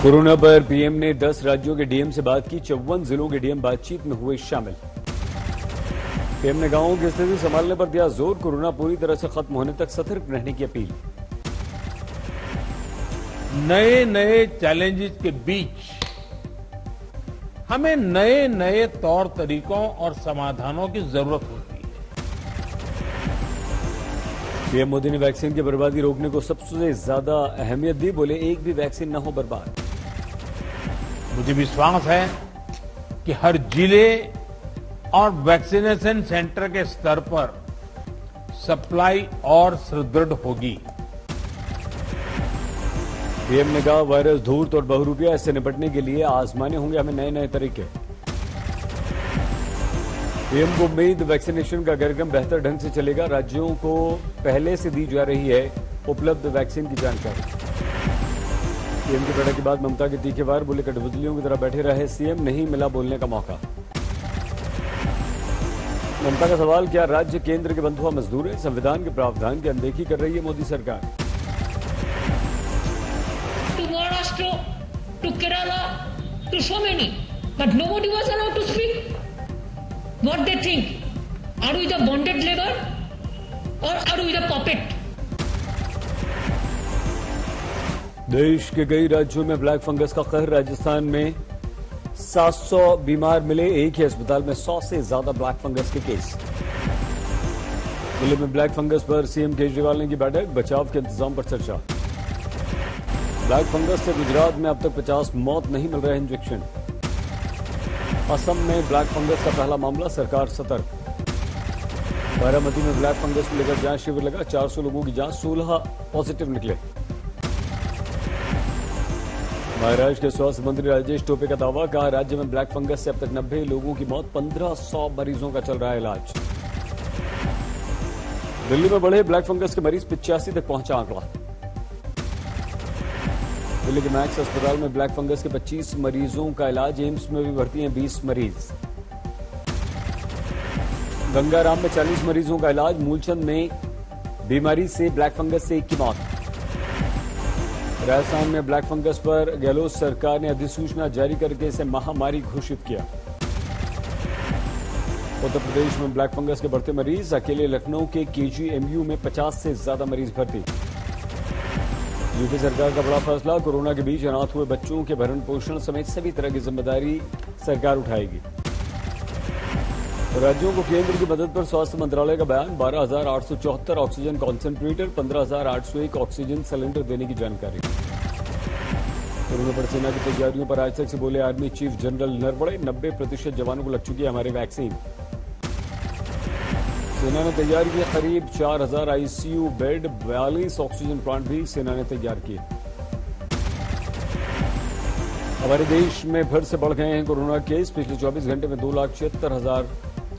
Corona पर PM ने 10 राज्यों के डीएम से बात की। 54 जिलों के डीएम बातचीत में हुए शामिल। पीएम ने गांवों की स्थिति संभालने पर दिया जोर। कोरोना पूरी तरह से खत्म होने तक सतर्क रहने की अपील। नए नए चैलेंजेस के बीच हमें नए नए तौर तरीकों और समाधानों की जरूरत होती है। पीएम मोदी ने वैक्सीन की बर्बादी रोकने को सबसे ज्यादा अहमियत दी। बोले एक भी वैक्सीन न हो बर्बाद। मुझे विश्वास है कि हर जिले और वैक्सीनेशन सेंटर के स्तर पर सप्लाई और सुदृढ़ होगी। पीएम ने कहा वायरस धूर्त और बहुरूपिया, इससे निपटने के लिए आजमाने होंगे हमें नए नए तरीके। पीएम को उम्मीद वैक्सीनेशन का कार्यक्रम बेहतर ढंग से चलेगा। राज्यों को पहले से दी जा रही है उपलब्ध वैक्सीन की जानकारी। पीएम की बैठक के बाद ममता के तीखे वार। बोले कठपुतलियों की तरह बैठे रहे सीएम, नहीं मिला बोलने का मौका। ममता का सवाल, क्या राज्य केंद्र के बंधुआ मजदूर है? संविधान के प्रावधान की अनदेखी कर रही है मोदी सरकार। To Maharashtra, to Kerala, to so many, but nobody was allowed to speak. What they think? Are we the bonded labor or are we the puppet? देश के कई राज्यों में ब्लैक फंगस का कहर। राजस्थान में 700 बीमार मिले। एक ही अस्पताल में 100 से ज्यादा ब्लैक फंगस के केस। दिल्ली में ब्लैक फंगस पर सीएम केजरीवाल ने की बैठक। बचाव के इंतजाम पर चर्चा। ब्लैक फंगस से गुजरात में अब तक 50 मौत, नहीं मिल रहे इंजेक्शन। असम में ब्लैक फंगस का पहला मामला, सरकार सतर्क। बारामती में ब्लैक फंगस को लेकर जांच शिविर लगा। 400 लोगों की जांच, 16 पॉजिटिव निकले। महाराष्ट्र के स्वास्थ्य मंत्री राजेश टोपे का दावा, कहा राज्य में ब्लैक फंगस से अब तक 90 लोगों की मौत, 1500 मरीजों का चल रहा है इलाज। दिल्ली में बढ़े ब्लैक फंगस के मरीज, 85 तक पहुंचा आंकड़ा। दिल्ली के मैक्स अस्पताल में ब्लैक फंगस के 25 मरीजों का इलाज। एम्स में भी भर्ती हैं 20 मरीज। गंगाराम में 40 मरीजों का इलाज। मूलचंद में बीमारी से ब्लैक फंगस से 1 की मौत। राजस्थान में ब्लैक फंगस पर गहलोत सरकार ने अधिसूचना जारी करके इसे महामारी घोषित किया। उत्तर प्रदेश में ब्लैक फंगस के बढ़ते मरीज। अकेले लखनऊ के केजीएमयू में 50 से ज्यादा मरीज भर्ती। यूपी सरकार का बड़ा फैसला, कोरोना के बीच अनाथ हुए बच्चों के भरण पोषण समेत सभी तरह की जिम्मेदारी सरकार उठाएगी। राज्यों को केंद्र की मदद पर स्वास्थ्य मंत्रालय का बयान। 12,874 ऑक्सीजन कॉन्सेंट्रेटर, 15,801 ऑक्सीजन सिलेंडर देने की जानकारी। कोरोना पर सेना की तैयारियों पर आज तक से बोले आर्मी चीफ जनरल नरवणे। 90% जवानों को लग चुकी है हमारी वैक्सीन। सेना ने तैयार किया करीब 4,000 आईसीयू बेड। 42 ऑक्सीजन प्लांट भी सेना ने तैयार किए। हमारे देश में फिर से बढ़ गए हैं कोरोना केस। पिछले 24 घंटे में 2,76,000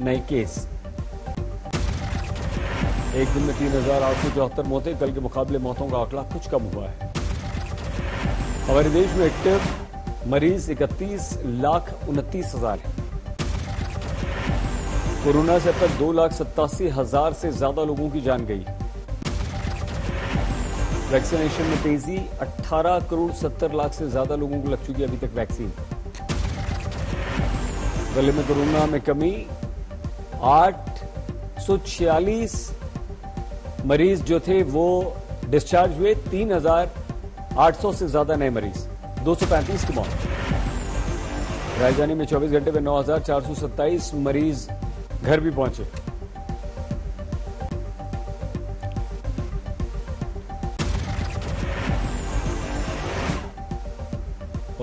नए केस। एक दिन में 3,874 मौतें। कल के मुकाबले मौतों का आंकड़ा कुछ कम हुआ है। हमारे देश में एक्टिव मरीज 31,29,000 है। कोरोना से अब तक 2,87,000 से ज्यादा लोगों की जान गई। वैक्सीनेशन में तेजी। 18,70,00,000 से ज्यादा लोगों को लग चुकी है अभी तक वैक्सीन। दिल्ली में कोरोना में कमी। 846 मरीज जो थे वो डिस्चार्ज हुए। 3,800 से ज्यादा नए मरीज। 235 की मौत। राजधानी में 24 घंटे में 9,427 मरीज घर भी पहुंचे।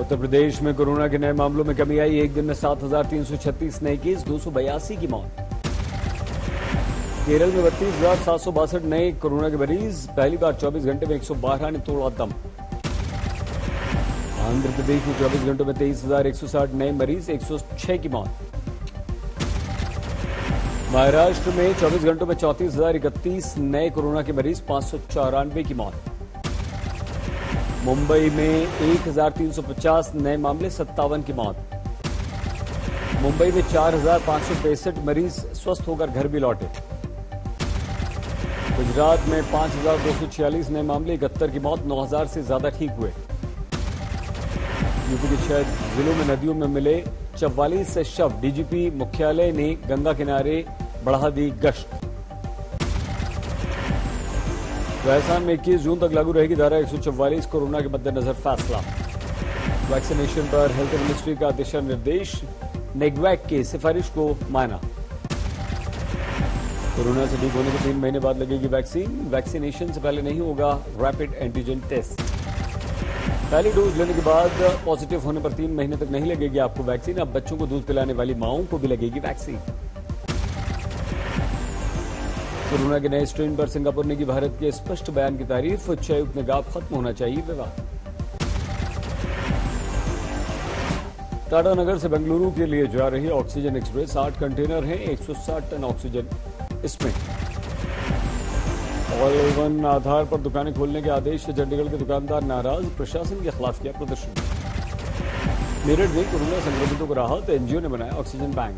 उत्तर प्रदेश में कोरोना के नए मामलों में कमी आई। एक दिन में 7,336 नए केस, 282 की मौत। केरल में 32,762 नए कोरोना के मरीज। पहली बार 24 घंटे में 112 ने तोड़ा दम। आंध्र प्रदेश में 24 घंटों में 23,160 नए मरीज, 106 की मौत। महाराष्ट्र में 24 घंटों में 34,031 नए कोरोना के मरीज, 594 की मौत। मुंबई में 1,350 नए मामले, 57 की मौत। मुंबई में 4,563 मरीज स्वस्थ होकर घर भी लौटे। गुजरात में 5,246 नए मामले, 71 की मौत। 9,000 से ज्यादा ठीक हुए। यूपी के 6 जिलों में नदियों में मिले 44 शव। डीजीपी मुख्यालय ने गंगा किनारे बढ़ा दी गश्त। राजस्थान में 21 जून तक लागू रहेगी धारा 144। कोरोना के मद्देनजर फैसला। वैक्सीनेशन पर हेल्थ मिनिस्ट्री का दिशा निर्देश। नेगवैक की सिफारिश को माना। कोरोना से ठीक होने के 3 महीने बाद लगेगी वैक्सीन। वैक्सीनेशन से पहले नहीं होगा रैपिड एंटीजन टेस्ट। पहली डोज लेने के बाद पॉजिटिव होने पर 3 महीने तक नहीं लगेगी आपको वैक्सीन। अब बच्चों को दूध पिलाने वाली माओं को भी लगेगी वैक्सीन। कोरोना के नए स्ट्रेन पर सिंगापुर ने की भारत के स्पष्ट बयान की तारीफ। उच्चायुक्त ने कहा खत्म होना चाहिए विवाद। टाटा नगर से बेंगलुरु के लिए जा रही ऑक्सीजन एक्सप्रेस 8 कंटेनर हैं, 160 टन ऑक्सीजन इसमें। ऑल इन आधार पर दुकानें खोलने के आदेश से चंडीगढ़ के दुकानदार नाराज। प्रशासन के खिलाफ किया प्रदर्शन। मेरठ में कोरोना संक्रमितों को राहत। एनजीओ ने बनाया ऑक्सीजन बैंक।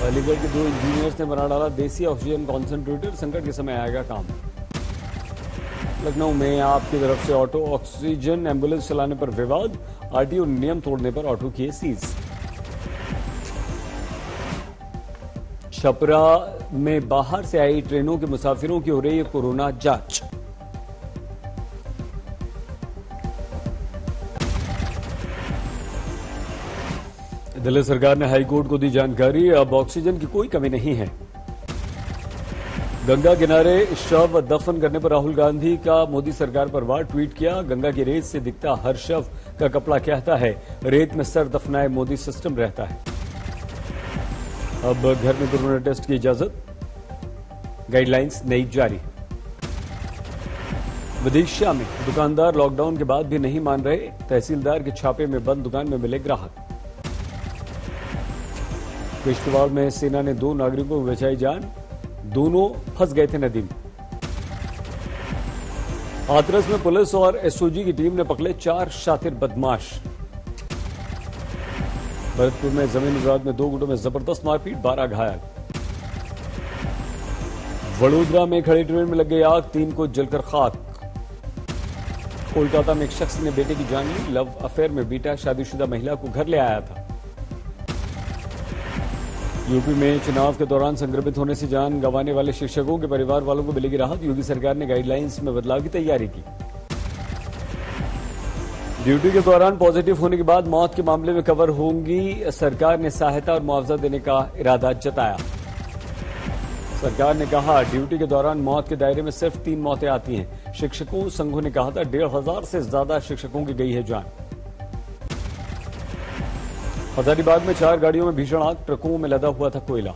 अलीगढ़ के 2 इंजीनियर्स ने बना डाला देसी ऑक्सीजन कॉन्सेंट्रेटर। संकट के समय आएगा काम। लखनऊ में आपकी तरफ से ऑटो ऑक्सीजन एम्बुलेंस चलाने पर विवाद। आरटीओ नियम तोड़ने पर ऑटो किए सीज। छपरा में बाहर से आई ट्रेनों के मुसाफिरों की हो रही है कोरोना जांच। दिल्ली सरकार ने हाईकोर्ट को दी जानकारी। अब ऑक्सीजन की कोई कमी नहीं है। गंगा किनारे शव दफन करने पर राहुल गांधी का मोदी सरकार पर वार। ट्वीट किया गंगा की रेत से दिखता हर शव का कपड़ा कहता है रेत में सर दफनाए मोदी सिस्टम रहता है। अब घर में कोरोना टेस्ट की इजाजत। गाइडलाइंस नई जारी। विदिशा में दुकानदार लॉकडाउन के बाद भी नहीं मान रहे। तहसीलदार के छापे में बंद दुकान में मिले ग्राहक। किश्तवाड़ में सेना ने 2 नागरिकों को बचाई जान। दोनों फंस गए थे नदी में। हाथरस में पुलिस और एसओजी की टीम ने पकड़े 4 शातिर बदमाश। भरतपुर में जमीन विवाद में 2 गुटों में जबरदस्त मारपीट। 12 घायल। वडोदरा में खड़ी ट्रेन में लग गई आग। 3 को जलकर खाक। कोलकाता में एक शख्स ने बेटे की जान ली। लव अफेयर में बेटा शादीशुदा महिला को घर ले आया था। यूपी में चुनाव के दौरान संक्रमित होने से जान गंवाने वाले शिक्षकों के परिवार वालों को मिलेगी राहत। योगी सरकार ने गाइडलाइंस में बदलाव की तैयारी की। ड्यूटी के दौरान पॉजिटिव होने के बाद मौत के मामले में कवर होंगी। सरकार ने सहायता और मुआवजा देने का इरादा जताया। सरकार ने कहा ड्यूटी के दौरान मौत के दायरे में सिर्फ 3 मौतें आती हैं। शिक्षकों संघों ने कहा था 1500 से ज्यादा शिक्षकों की गई है जान। हजारीबाग में 4 गाड़ियों में भीषण आग। ट्रकों में लदा हुआ था कोयला।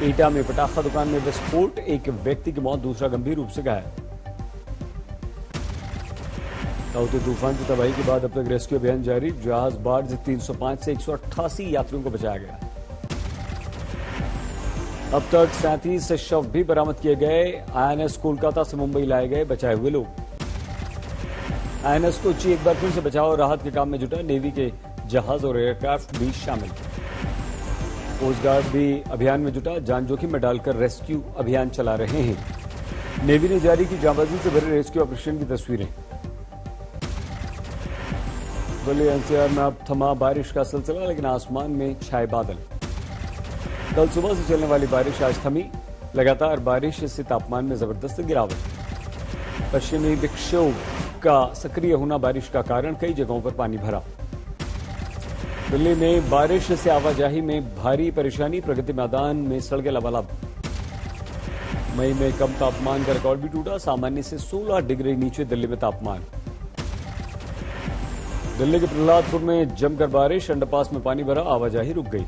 एटा में पटाखा दुकान में विस्फोट। एक व्यक्ति की मौत, दूसरा गंभीर रूप से घायल। ताउते तूफान की तबाही के बाद अब तक रेस्क्यू अभियान जारी। जहाज बार्ज 305 से 188 यात्रियों को बचाया गया। अब तक 37 शव भी बरामद किए गए। आईएनएस कोलकाता से मुंबई लाए गए बचाए हुए लोग। आईएनएस कोची एक बार फिर से बचाव और राहत के काम में जुटा। नेवी के जहाज और एयरक्राफ्ट भी शामिल। कोस्ट गार्ड भी अभियान में जुटा। जान जोखिम में डालकर रेस्क्यू अभियान चला रहे हैं। नेवी ने जारी की जांबाजी से भरे रेस्क्यू ऑपरेशन की तस्वीरें। दिल्ली एनसीआर में अब थमा बारिश का सिलसिला, लेकिन आसमान में छाए बादल। कल सुबह से चलने वाली बारिश आज थमी। लगातार बारिश से तापमान में जबरदस्त गिरावट। पश्चिमी विक्षोभ का सक्रिय होना बारिश का कारण। कई जगहों पर पानी भरा। दिल्ली में बारिश से आवाजाही में भारी परेशानी। प्रगति मैदान में सड़कें लबालब। मई में कम तापमान का रिकॉर्ड भी टूटा। सामान्य से 16 डिग्री नीचे दिल्ली में तापमान। दिल्ली के प्रहलादपुर में जमकर बारिश। अंडरपास में पानी भरा। आवाजाही रुक गई।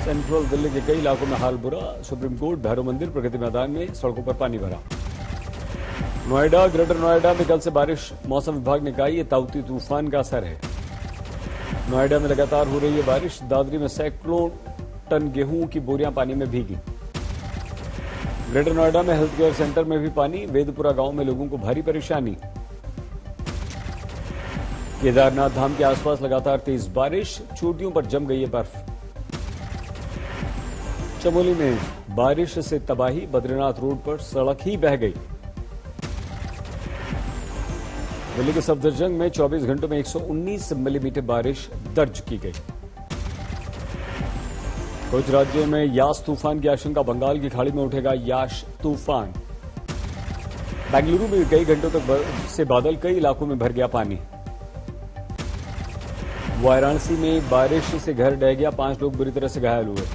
सेंट्रल दिल्ली के कई इलाकों में हाल बुरा। सुप्रीम कोर्ट, भैरव मंदिर, प्रगति मैदान में सड़कों पर पानी भरा। नोएडा, ग्रेटर नोएडा में कल से बारिश। मौसम विभाग ने कहा यह ताउती तूफान का असर है। नोएडा में लगातार हो रही है बारिश। दादरी में सैकड़ों टन गेहूं की बोरियां पानी में भीगी। ग्रेटर नोएडा में हेल्थ केयर सेंटर में भी पानी। वेदपुरा गांव में लोगों को भारी परेशानी। केदारनाथ धाम के आसपास लगातार तेज बारिश। चोटियों पर जम गई है बर्फ। चमोली में बारिश से तबाही। बद्रीनाथ रोड पर सड़क ही बह गई। दिल्ली के सफदरजंग में 24 घंटों में 119 मिलीमीटर बारिश दर्ज की गई। कुछ राज्यों में यास तूफान की आशंका, बंगाल की खाड़ी में उठेगा यास तूफान। बेंगलुरु में कई घंटों तक से बादल, कई इलाकों में भर गया पानी। वाराणसी में बारिश से घर ढह गया, 5 लोग बुरी तरह से घायल हुए।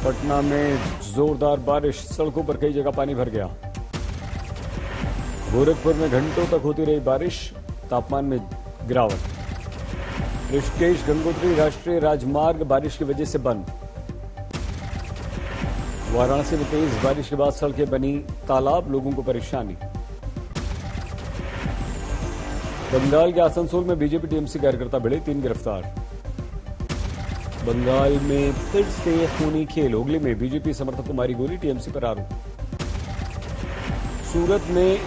पटना में जोरदार बारिश, सड़कों पर कई जगह पानी भर गया। गोरखपुर में घंटों तक होती रही बारिश, तापमान में गिरावट। ऋषिकेश गंगोत्री राष्ट्रीय राजमार्ग बारिश की वजह से बंद। वाराणसी में तेज बारिश के बाद सड़कें बनी तालाब, लोगों को परेशानी। बंगाल के आसनसोल में बीजेपी टीएमसी कार्यकर्ता भिड़े, 3 गिरफ्तार। बंगाल में फिर से खूनी खेल, हुगली में बीजेपी समर्थक को मारी गोली, टीएमसी पर आरोप। सूरत में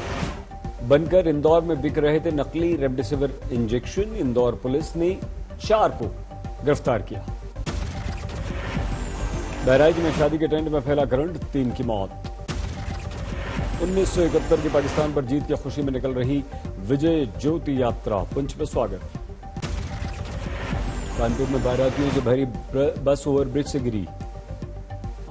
बनकर इंदौर में बिक रहे थे नकली रेमडेसिविर इंजेक्शन, इंदौर पुलिस ने 4 को गिरफ्तार किया। बहराइच में शादी के टेंट में फैला करंट, 3 की मौत। 1971 की पाकिस्तान पर जीत की खुशी में निकल रही विजय ज्योति यात्रा, पुंछ में स्वागत। कानपुर में बारातियों से भरी बस ओवरब्रिज से गिरी,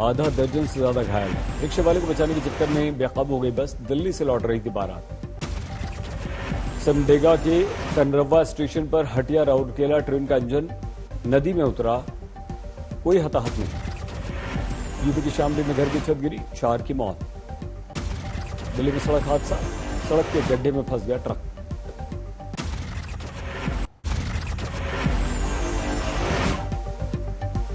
आधा दर्जन से ज्यादा घायल। रिक्शे वाले को बचाने के चक्कर में बेकाबू हो गई बस, दिल्ली से लौट रही थी बारात। सिमडेगा के कनरवा स्टेशन पर हटिया राउरकेला ट्रेन का इंजन नदी में उतरा, कोई हताहत नहीं। यूपी की शामली में घर की छत गिरी, 4 की मौत। दिल्ली में सड़क हादसा, सड़क के गड्ढे में फंस गया ट्रक।